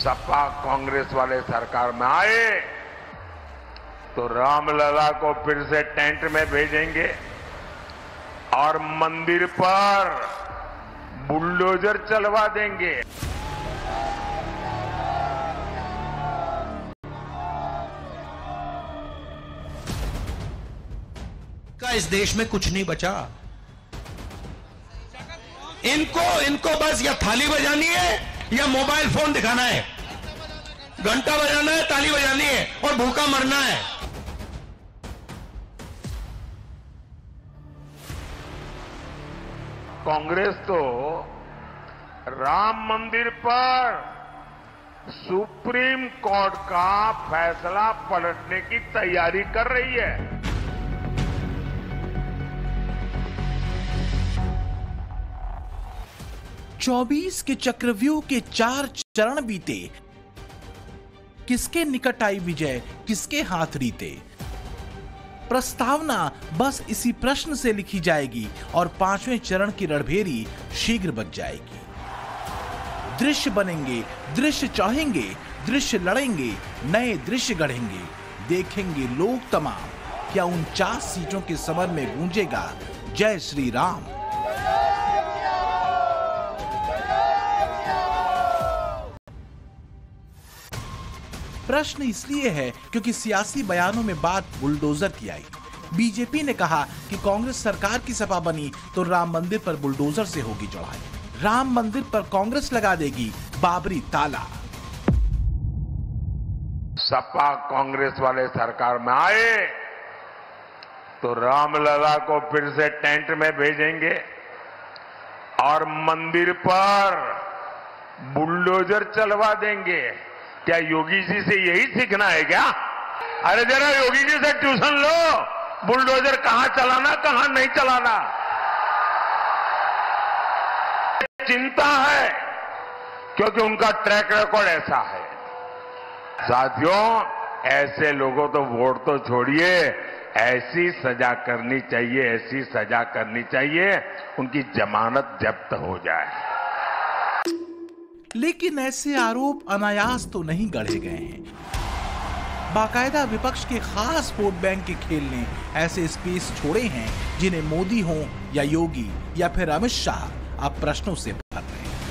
सपा कांग्रेस वाले सरकार में आए तो रामलला को फिर से टेंट में भेजेंगे और मंदिर पर बुलडोजर चलवा देंगे। का इस देश में कुछ नहीं बचा। इनको बस या थाली बजानी है या मोबाइल फोन दिखाना है, घंटा बजाना है, ताली बजानी है और भूखा मरना है। कांग्रेस तो राम मंदिर पर सुप्रीम कोर्ट का फैसला पलटने की तैयारी कर रही है। चौबीस के चक्रव्यूह के 4 चरण बीते, किसके निकट आई विजय, किसके हाथ रीते। प्रस्तावना बस इसी प्रश्न से लिखी जाएगी और 5वें चरण की रणभेरी शीघ्र बच जाएगी। दृश्य बनेंगे, दृश्य चाहेंगे, दृश्य लड़ेंगे, नए दृश्य गढ़ेंगे। देखेंगे लोग तमाम, क्या 49 सीटों के समर में गूंजेगा जय श्री राम। प्रश्न इसलिए है क्योंकि सियासी बयानों में बात बुलडोजर की आई। बीजेपी ने कहा कि कांग्रेस सरकार की सपा बनी तो राम मंदिर पर बुलडोजर से होगी चढ़ाई, राम मंदिर पर कांग्रेस लगा देगी बाबरी ताला। सपा कांग्रेस वाले सरकार में आए तो रामलला को फिर से टेंट में भेजेंगे और मंदिर पर बुलडोजर चलवा देंगे। क्या योगी जी से यही सीखना है क्या? अरे जरा योगी जी से ट्यूशन लो, बुलडोजर कहां चलाना कहां नहीं चलाना। चिंता है क्योंकि उनका ट्रैक रिकॉर्ड ऐसा है। साथियों, ऐसे लोगों तो वोट तो छोड़िए, ऐसी सजा करनी चाहिए, ऐसी सजा करनी चाहिए उनकी जमानत जब्त हो जाए। लेकिन ऐसे आरोप अनायास तो नहीं गढ़े गए हैं। बाकायदा विपक्ष के खास वोट बैंक के खेल ने ऐसे स्पेस छोड़े हैं जिन्हें मोदी हो या योगी या फिर अमित शाह अब प्रश्नों से भर रहे हैं।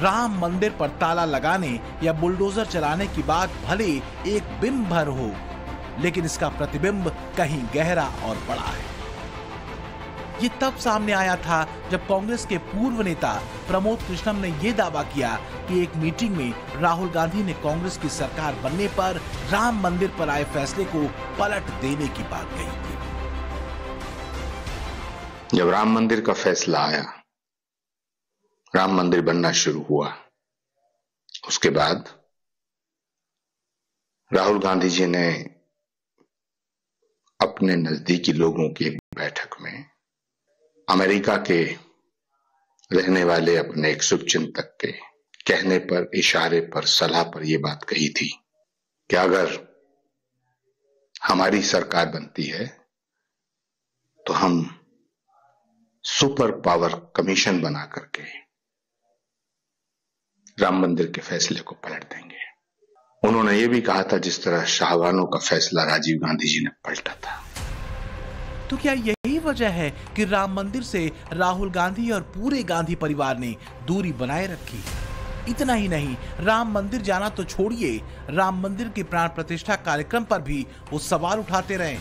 राम मंदिर पर ताला लगाने या बुलडोजर चलाने की बात भले एक बिंब भर हो, लेकिन इसका प्रतिबिंब कहीं गहरा और बड़ा है। ये तब सामने आया था जब कांग्रेस के पूर्व नेता प्रमोद कृष्णम ने यह दावा किया कि एक मीटिंग में राहुल गांधी ने कांग्रेस की सरकार बनने पर राम मंदिर पर आए फैसले को पलट देने की बात कही थी। जब राम मंदिर का फैसला आया, राम मंदिर बनना शुरू हुआ, उसके बाद राहुल गांधी जी ने अपने नजदीकी लोगों की एक बैठक में अमेरिका के रहने वाले अपने एक शुभचिंतक के कहने पर, इशारे पर, सलाह पर यह बात कही थी कि अगर हमारी सरकार बनती है तो हम सुपर पावर कमीशन बना करके राम मंदिर के फैसले को पलट देंगे। उन्होंने यह भी कहा था जिस तरह शाहबानो का फैसला राजीव गांधी जी ने पलटा था। तो क्या यही वजह है कि राम मंदिर से राहुल गांधी और पूरे गांधी परिवार ने दूरी बनाए रखी? इतना ही नहीं, राम मंदिर जाना तो छोड़िए, राम मंदिर की प्राण प्रतिष्ठा कार्यक्रम पर भी वो सवाल उठाते रहे।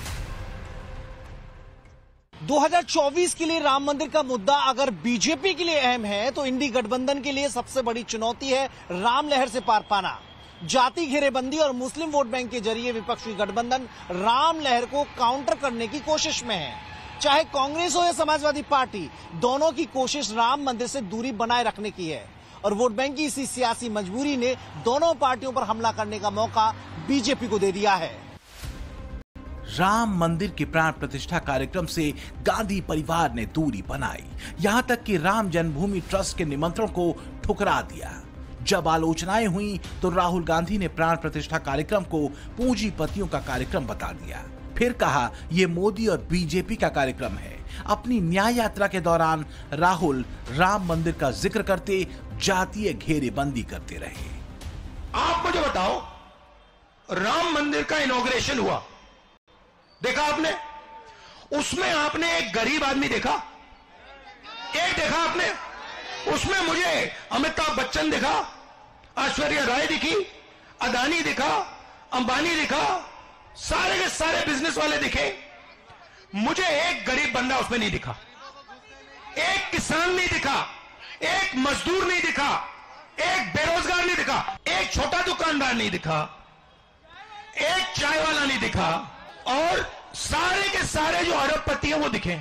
2024 के लिए राम मंदिर का मुद्दा अगर बीजेपी के लिए अहम है तो इंडी गठबंधन के लिए सबसे बड़ी चुनौती है राम लहर से पार पाना। जाति घेरेबंदी और मुस्लिम वोट बैंक के जरिए विपक्षी गठबंधन राम लहर को काउंटर करने की कोशिश में है। चाहे कांग्रेस हो या समाजवादी पार्टी, दोनों की कोशिश राम मंदिर से दूरी बनाए रखने की है और वोट बैंक की इसी सियासी मजबूरी ने दोनों पार्टियों पर हमला करने का मौका बीजेपी को दे दिया है। राम मंदिर के प्राण प्रतिष्ठा कार्यक्रम से गांधी परिवार ने दूरी बनाई, यहां तक कि राम जन्मभूमि ट्रस्ट के निमंत्रण को ठुकरा दिया। जब आलोचनाएं हुई तो राहुल गांधी ने प्राण प्रतिष्ठा कार्यक्रम को पूंजीपतियों का कार्यक्रम बता दिया। फिर कहा यह मोदी और बीजेपी का कार्यक्रम है। अपनी न्याय यात्रा के दौरान राहुल राम मंदिर का जिक्र करते जातीय घेरेबंदी करते रहे। आप मुझे बताओ, राम मंदिर का इनॉग्रेशन हुआ, देखा आपने? उसमें आपने एक गरीब आदमी देखा? एक देखा आपने? उसमें मुझे अमिताभ बच्चन दिखा, ऐश्वर्या राय दिखी, अदानी दिखा, अंबानी दिखा, सारे के सारे बिजनेस वाले दिखे। मुझे एक गरीब बंदा उसमें नहीं दिखा, एक किसान नहीं दिखा, एक मजदूर नहीं दिखा, एक बेरोजगार नहीं दिखा, एक छोटा दुकानदार नहीं दिखा, एक चाय वाला नहीं दिखा, और सारे के सारे जो अरबपति हैं वो दिखे।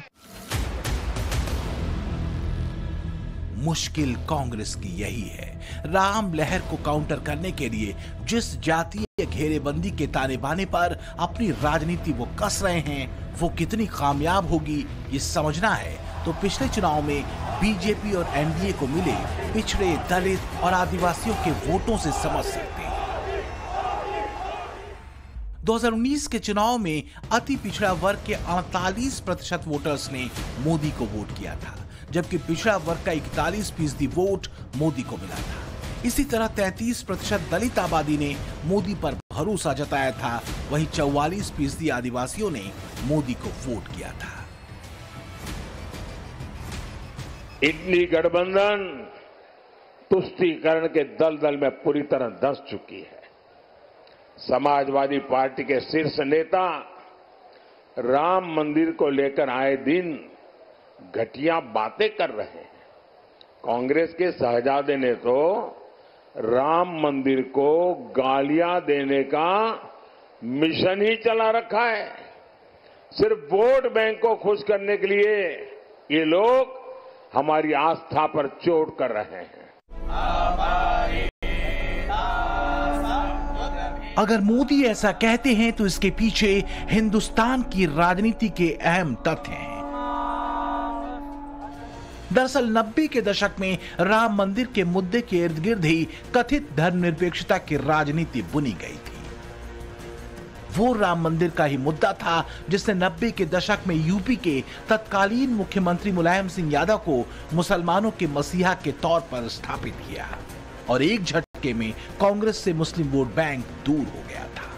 मुश्किल कांग्रेस की यही है। राम लहर को काउंटर करने के लिए जिस जातीय घेरेबंदी के ताने बाने पर अपनी राजनीति वो कस रहे हैं, वो कितनी कामयाब होगी ये समझना है तो पिछले चुनाव में बीजेपी और एनडीए को मिले पिछड़े, दलित और आदिवासियों के वोटों से समझ सकते हैं। 2019 के चुनाव में अति पिछड़ा वर्ग के 48% वोटर्स ने मोदी को वोट किया था, जबकि पिछड़ा वर्ग का 41% वोट मोदी को मिला था। इसी तरह 33% दलित आबादी ने मोदी पर भरोसा जताया था, वहीं 44% आदिवासियों ने मोदी को वोट किया था। इंडी गठबंधन तुष्टीकरण के दलदल में पूरी तरह धंस चुकी है। समाजवादी पार्टी के शीर्ष नेता राम मंदिर को लेकर आए दिन घटिया बातें कर रहे हैं। कांग्रेस के शहजादे ने तो राम मंदिर को गालियां देने का मिशन ही चला रखा है। सिर्फ वोट बैंक को खुश करने के लिए ये लोग हमारी आस्था पर चोट कर रहे हैं। अगर मोदी ऐसा कहते हैं तो इसके पीछे हिंदुस्तान की राजनीति के अहम तथ्य हैं। दरअसल 90 के दशक में राम मंदिर के मुद्दे के इर्द गिर्द ही कथित धर्मनिरपेक्षता की राजनीति बुनी गई थी। वो राम मंदिर का ही मुद्दा था जिसने 90 के दशक में यूपी के तत्कालीन मुख्यमंत्री मुलायम सिंह यादव को मुसलमानों के मसीहा के तौर पर स्थापित किया और एक झटके में कांग्रेस से मुस्लिम वोट बैंक दूर हो गया था।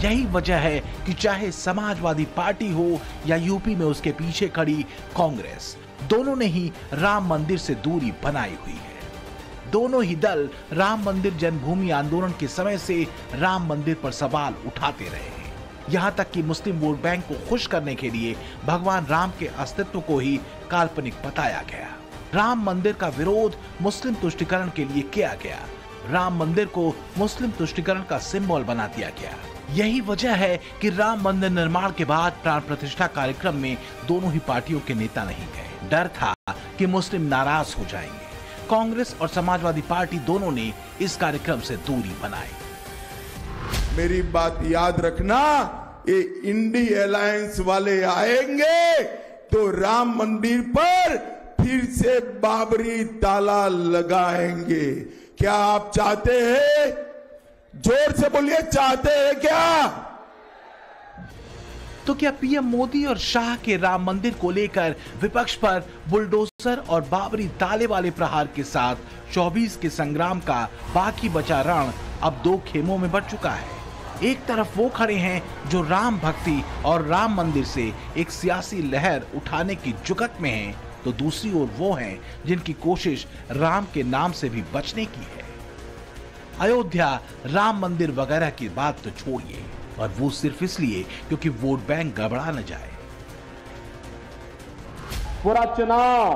यही वजह है कि चाहे समाजवादी पार्टी हो या यूपी में उसके पीछे खड़ी कांग्रेस, दोनों ने ही राम मंदिर से दूरी बनाई हुई है। दोनों ही दल राम मंदिर जन्मभूमि आंदोलन के समय से राम मंदिर पर सवाल उठाते रहे हैं। यहां तक कि मुस्लिम वोट बैंक को खुश करने के लिए भगवान राम के अस्तित्व को ही काल्पनिक बताया गया। राम मंदिर का विरोध मुस्लिम तुष्टीकरण के लिए किया गया। राम मंदिर को मुस्लिम तुष्टीकरण का सिंबल बना दिया गया। यही वजह है कि राम मंदिर निर्माण के बाद प्राण प्रतिष्ठा कार्यक्रम में दोनों ही पार्टियों के नेता नहीं गए। डर था कि मुस्लिम नाराज हो जाएंगे। कांग्रेस और समाजवादी पार्टी दोनों ने इस कार्यक्रम से दूरी बनाई। मेरी बात याद रखना, ये इंडी अलायंस वाले आएंगे तो राम मंदिर पर फिर से बाबरी ताला लगाएंगे। क्या आप चाहते हैं? जोर से बोलिए, चाहते हैं क्या? तो क्या पीएम मोदी और शाह के राम मंदिर को लेकर विपक्ष पर बुलडोजर और बाबरी ताले वाले प्रहार के साथ 24 के संग्राम का बाकी बचा रण अब दो खेमों में बंट चुका है? एक तरफ वो खड़े हैं जो राम भक्ति और राम मंदिर से एक सियासी लहर उठाने की जुगत में हैं, तो दूसरी ओर वो हैं जिनकी कोशिश राम के नाम से भी बचने की है। अयोध्या, राम मंदिर वगैरह की बात तो छोड़िए, और वो सिर्फ इसलिए क्योंकि वोट बैंक गड़बड़ा न जाए। पूरा चुनाव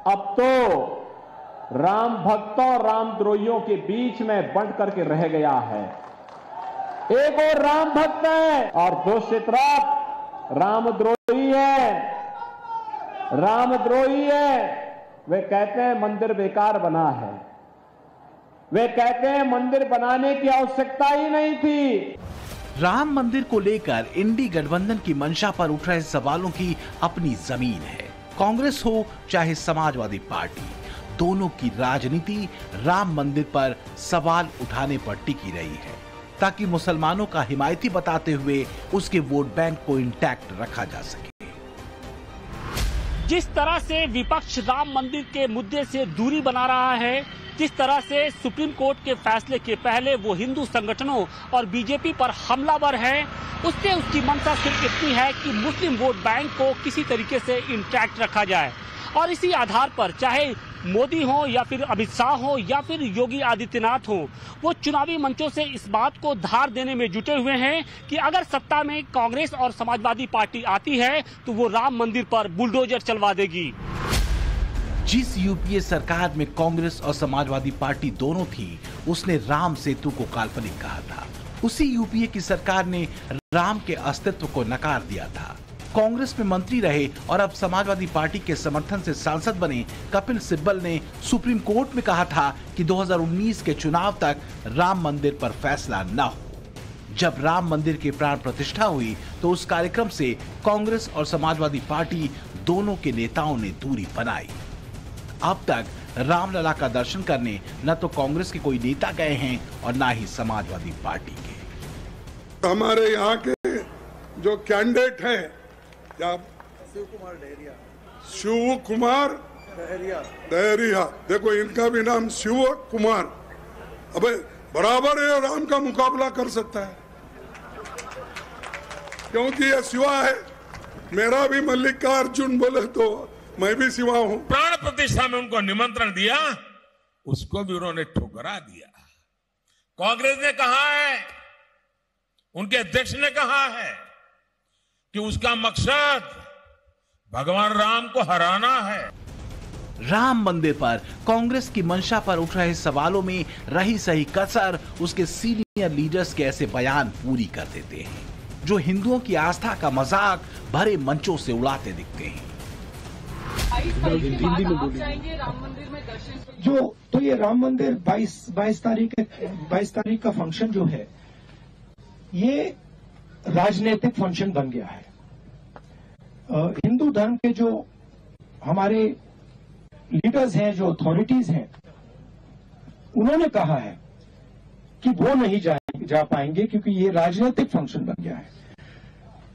अब तो राम भक्तों और रामद्रोहियों के बीच में बंट करके रह गया है। एक और राम भक्त है और दूसरी तरफ रामद्रोही है। रामद्रोही है, वे कहते हैं मंदिर बेकार बना है। वे कहते हैं मंदिर बनाने की आवश्यकता ही नहीं थी। राम मंदिर को लेकर इंडी गठबंधन की मंशा पर उठ रहे सवालों की अपनी जमीन है। कांग्रेस हो चाहे समाजवादी पार्टी, दोनों की राजनीति राम मंदिर पर सवाल उठाने पर टिकी रही है। ताकि मुसलमानों का हिमायती बताते हुए उसके वोट बैंक को इंटैक्ट रखा जा सके। जिस तरह से विपक्ष राम मंदिर के मुद्दे से दूरी बना रहा है, जिस तरह से सुप्रीम कोर्ट के फैसले के पहले वो हिंदू संगठनों और बीजेपी पर हमलावर है, उससे उसकी मंशा सिर्फ इतनी है कि मुस्लिम वोट बैंक को किसी तरीके से इंटैक्ट रखा जाए। और इसी आधार पर चाहे मोदी हो या फिर अमित शाह हो या फिर योगी आदित्यनाथ हो, वो चुनावी मंचों से इस बात को धार देने में जुटे हुए हैं कि अगर सत्ता में कांग्रेस और समाजवादी पार्टी आती है तो वो राम मंदिर पर बुलडोजर चलवा देगी। जिस यूपीए सरकार में कांग्रेस और समाजवादी पार्टी दोनों थी, उसने राम सेतु को काल्पनिक कहा था। उसी यूपीए की सरकार ने राम के अस्तित्व को नकार दिया था। कांग्रेस में मंत्री रहे और अब समाजवादी पार्टी के समर्थन से सांसद बने कपिल सिब्बल ने सुप्रीम कोर्ट में कहा था कि 2019 के चुनाव तक राम मंदिर पर फैसला न हो। जब राम मंदिर की प्राण प्रतिष्ठा हुई तो उस कार्यक्रम से कांग्रेस और समाजवादी पार्टी दोनों के नेताओं ने दूरी बनाई। अब तक रामलला का दर्शन करने न तो कांग्रेस के कोई नेता गए हैं और न ही समाजवादी पार्टी के। हमारे यहाँ के जो कैंडिडेट हैं, शिव कुमार दहरिया, देखो इनका भी नाम शिव कुमार, अबे बराबर है, राम का मुकाबला कर सकता है क्योंकि ये शिवा है। मेरा भी मल्लिकार्जुन बोले तो मैं भी शिवा हूं। प्राण प्रतिष्ठा में उनको निमंत्रण दिया, उसको भी उन्होंने ठुकरा दिया। कांग्रेस ने कहा है, उनके अध्यक्ष ने कहा है कि उसका मकसद भगवान राम को हराना है। राम मंदिर पर कांग्रेस की मंशा पर उठ रहे सवालों में रही सही कसर उसके सीनियर लीडर्स के ऐसे बयान पूरी कर देते हैं, जो हिंदुओं की आस्था का मजाक भरे मंचों से उड़ाते दिखते हैं। तो ये राम मंदिर 22 तारीख का फंक्शन जो है, ये राजनीतिक फंक्शन बन गया है। हिंदू धर्म के जो हमारे लीडर्स हैं, जो अथॉरिटीज हैं, उन्होंने कहा है कि वो नहीं जा पाएंगे क्योंकि ये राजनीतिक फंक्शन बन गया है।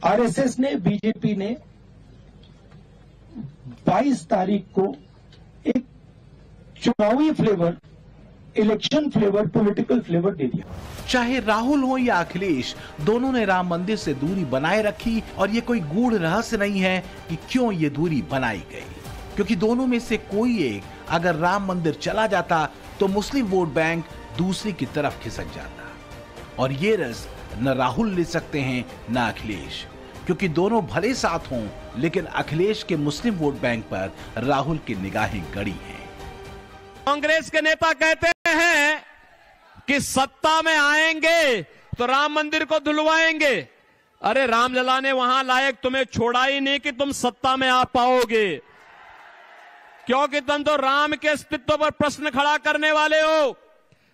आरएसएस ने, बीजेपी ने 22 तारीख को एक चुनावी flavour, election flavour, political flavour दे दिया। चाहे राहुल हो या अखिलेश, दोनों ने राम मंदिर से दूरी बनाए रखी और ये कोई गूढ़ रहस्य नहीं है कि क्यों ये दूरी बनाई गई, क्योंकि दोनों में से कोई एक अगर राम मंदिर चला जाता तो मुस्लिम वोट बैंक दूसरी की तरफ खिसक जाता, और ये रिस्क न राहुल ले सकते हैं न अखिलेश, क्योंकि दोनों भले साथ हों लेकिन अखिलेश के मुस्लिम वोट बैंक पर राहुल की निगाहें गड़ी हैं। कांग्रेस के नेता कहते हैं कि सत्ता में आएंगे तो राम मंदिर को धुलवाएंगे। अरे रामलला ने वहां लायक तुम्हें छोड़ा ही नहीं कि तुम सत्ता में आ पाओगे, क्योंकि तुम तो राम के अस्तित्व पर प्रश्न खड़ा करने वाले हो,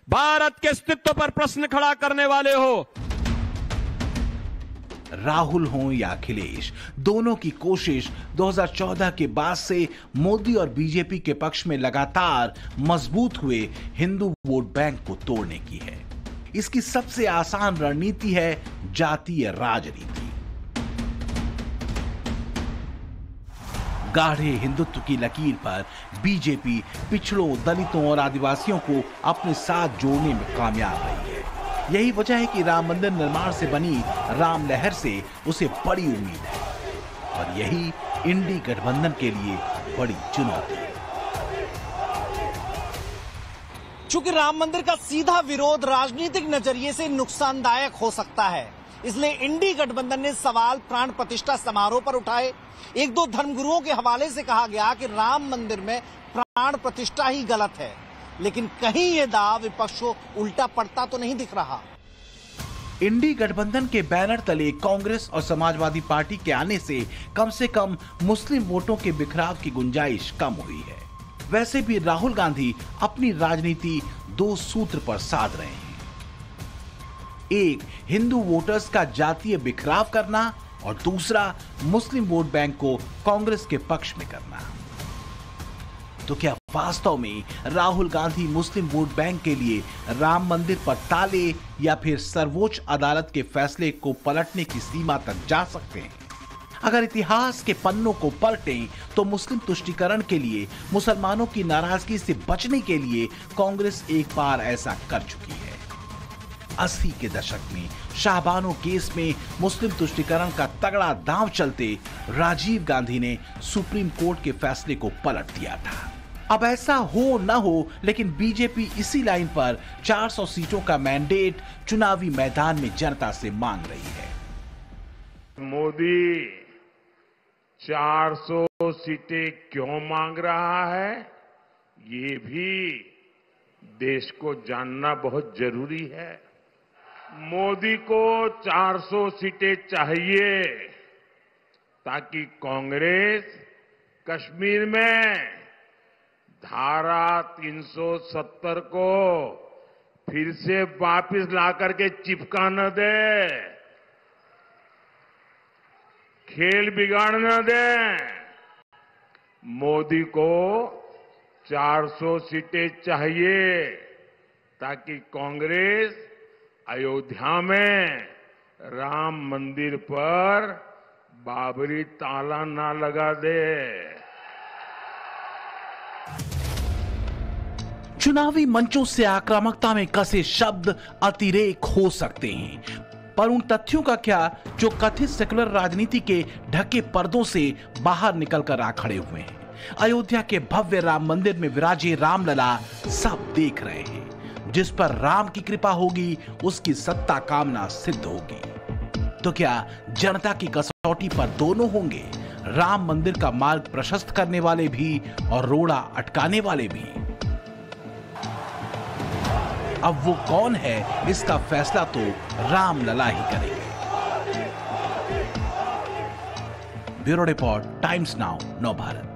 भारत के अस्तित्व पर प्रश्न खड़ा करने वाले हो। राहुल हो या अखिलेश, दोनों की कोशिश 2014 के बाद से मोदी और बीजेपी के पक्ष में लगातार मजबूत हुए हिंदू वोट बैंक को तोड़ने की है। इसकी सबसे आसान रणनीति है जातीय राजनीति। गाढ़े हिंदुत्व की लकीर पर बीजेपी पिछड़ों, दलितों और आदिवासियों को अपने साथ जोड़ने में कामयाब रही है। यही वजह है कि राम मंदिर निर्माण से बनी राम लहर से उसे बड़ी उम्मीद है, और यही इंडी गठबंधन के लिए बड़ी चुनौती है। चूंकि राम मंदिर का सीधा विरोध राजनीतिक नजरिए से नुकसानदायक हो सकता है, इसलिए इंडी गठबंधन ने सवाल प्राण प्रतिष्ठा समारोह पर उठाए। एक दो धर्मगुरुओं के हवाले से कहा गया कि राम मंदिर में प्राण प्रतिष्ठा ही गलत है, लेकिन कहीं यह दाव विपक्ष को उल्टा पड़ता तो नहीं दिख रहा। इंडी गठबंधन के बैनर तले कांग्रेस और समाजवादी पार्टी के आने से कम मुस्लिम वोटों के बिखराव की गुंजाइश कम हुई है। वैसे भी राहुल गांधी अपनी राजनीति दो सूत्र पर साध रहे हैं, एक हिंदू वोटर्स का जातीय बिखराव करना और दूसरा मुस्लिम वोट बैंक को कांग्रेस के पक्ष में करना। तो क्या वास्तव में राहुल गांधी मुस्लिम वोट बैंक के लिए राम मंदिर पर ताले या फिर सर्वोच्च अदालत के फैसले को पलटने की सीमा तक जा सकते हैं? अगर इतिहास के पन्नों को पलटें तो मुस्लिम तुष्टीकरण के लिए, मुसलमानों की नाराजगी से बचने के लिए कांग्रेस एक बार ऐसा कर चुकी है। 80 के दशक में शाहबानो केस में मुस्लिम तुष्टीकरण का तगड़ा दांव चलते राजीव गांधी ने सुप्रीम कोर्ट के फैसले को पलट दिया था। अब ऐसा हो न हो, लेकिन बीजेपी इसी लाइन पर 400 सीटों का मैंडेट चुनावी मैदान में जनता से मांग रही है। मोदी 400 सीटें क्यों मांग रहा है, ये भी देश को जानना बहुत जरूरी है। मोदी को 400 सीटें चाहिए ताकि कांग्रेस कश्मीर में धारा 370 को फिर से वापस लाकर के चिपका न दे, खेल बिगाड़ न दे। मोदी को 400 सीटें चाहिए ताकि कांग्रेस अयोध्या में राम मंदिर पर बाबरी ताला ना लगा दे। चुनावी मंचों से आक्रामकता में कसे शब्द अतिरेक हो सकते हैं, पर उन तथ्यों का क्या जो कथित सेकुलर राजनीति के ढके पर्दों से बाहर निकलकर आ खड़े हुए हैं। अयोध्या के भव्य राम मंदिर में विराजे रामलला सब देख रहे हैं। जिस पर राम की कृपा होगी उसकी सत्ता कामना सिद्ध होगी। तो क्या जनता की कसौटी पर दोनों होंगे, राम मंदिर का मार्ग प्रशस्त करने वाले भी और रोड़ा अटकाने वाले भी? अब वो कौन है, इसका फैसला तो रामलला ही करेंगे। ब्यूरो रिपोर्ट, टाइम्स नाउ, नव भारत।